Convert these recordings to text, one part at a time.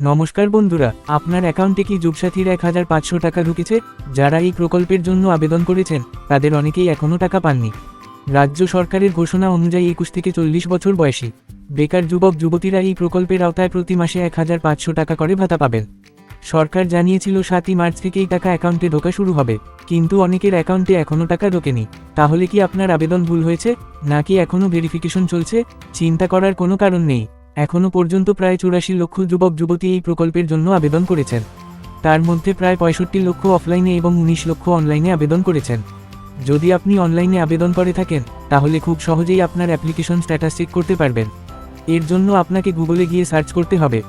নমস্কার বন্ধুরা, আপনার অ্যাকাউন্টে কি যুবসাথীর 1500 টাকা ঢুকেছে? যারা এই প্রকল্পের জন্য আবেদন করেছেন তাদের অনেকেই এখনও টাকা পাননি। রাজ্য সরকারের ঘোষণা অনুযায়ী 21 থেকে 40 বছর বয়সী বেকার যুবক যুবতীরা এই প্রকল্পের আওতায় প্রতি মাসে 1500 টাকা করে ভাতা পাবেন। সরকার জানিয়েছিল 7ই মার্চ থেকেই টাকা অ্যাকাউন্টে ঢোকা শুরু হবে, কিন্তু অনেকের অ্যাকাউন্টে এখনও টাকা ঢোকেনি। তাহলে কি আপনার আবেদন ভুল হয়েছে, নাকি এখনও ভেরিফিকেশন চলছে? চিন্তা করার কোনো কারণ নেই। এখনও পর্যন্ত প্রায় 84 লক্ষ যুবক যুবতী এই প্রকল্পের জন্য আবেদন করেছেন। তার মধ্যে প্রায় 65 লক্ষ অফলাইনে এবং 19 লক্ষ অনলাইনে আবেদন করেছেন। যদি আপনি অনলাইনে আবেদন করে থাকেন, তাহলে খুব সহজেই আপনার অ্যাপ্লিকেশন স্ট্যাটাস চেক করতে পারবেন। এর জন্য আপনাকে গুগলে গিয়ে সার্চ করতে হবে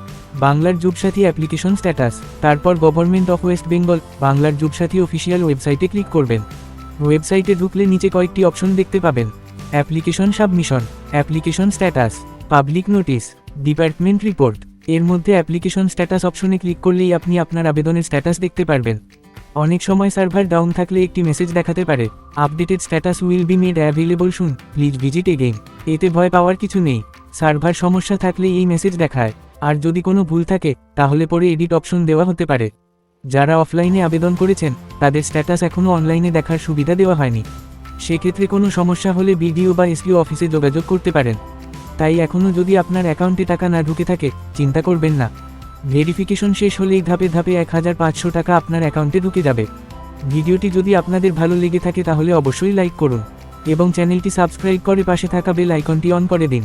বাংলার যুবসাথী অ্যাপ্লিকেশন স্ট্যাটাস, তারপর গভর্নমেন্ট অফ ওয়েস্ট বেঙ্গল বাংলার যুবসাথী অফিসিয়াল ওয়েবসাইটে ক্লিক করবেন। ওয়েবসাইটে ঢুকলে নিচে কয়েকটি অপশন দেখতে পাবেন: application submission, application status, public notice, department report. এর মধ্যে অ্যাপ্লিকেশন স্ট্যাটাস অপশনে ক্লিক করলেই আপনি আপনার আবেদনের স্ট্যাটাস দেখতে পারবেন। অনেক সময় সার্ভার ডাউন থাকলে একটি মেসেজ দেখাতে পারে, updated status will be made available soon, please visit again. এতে ভয় পাওয়ার কিছু নেই। সার্ভার সমস্যা থাকলে এই মেসেজ দেখায়, আর যদি কোনো ভুল থাকে তাহলে পরে এডিট অপশন দেওয়া হতে পারে। যারা অফলাইনে আবেদন করেছেন তাদের স্ট্যাটাস এখনও অনলাইনে দেখার সুবিধা দেওয়া হয়নি। সেক্ষেত্রে কোনো সমস্যা হলে বিডিও বা এসডিও অফিসে যোগাযোগ করতে পারেন। তাই এখনও যদি আপনার অ্যাকাউন্টে টাকা না ঢুকে থাকে, চিন্তা করবেন না। ভেরিফিকেশন শেষ হলেই ধাপে ধাপে 1500 টাকা আপনার অ্যাকাউন্টে ঢুকে যাবে। ভিডিওটি যদি আপনাদের ভালো লেগে থাকে তাহলে অবশ্যই লাইক করুন এবং চ্যানেলটি সাবস্ক্রাইব করে পাশে থাকা বেল আইকনটি অন করে দিন,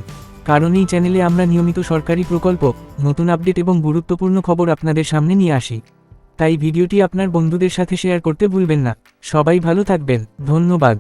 কারণ এই চ্যানেলে আমরা নিয়মিত সরকারি প্রকল্প, নতুন আপডেট এবং গুরুত্বপূর্ণ খবর আপনাদের সামনে নিয়ে আসি। তাই ভিডিওটি আপনার বন্ধুদের সাথে শেয়ার করতে ভুলবেন না। সবাই ভালো থাকবেন, ধন্যবাদ।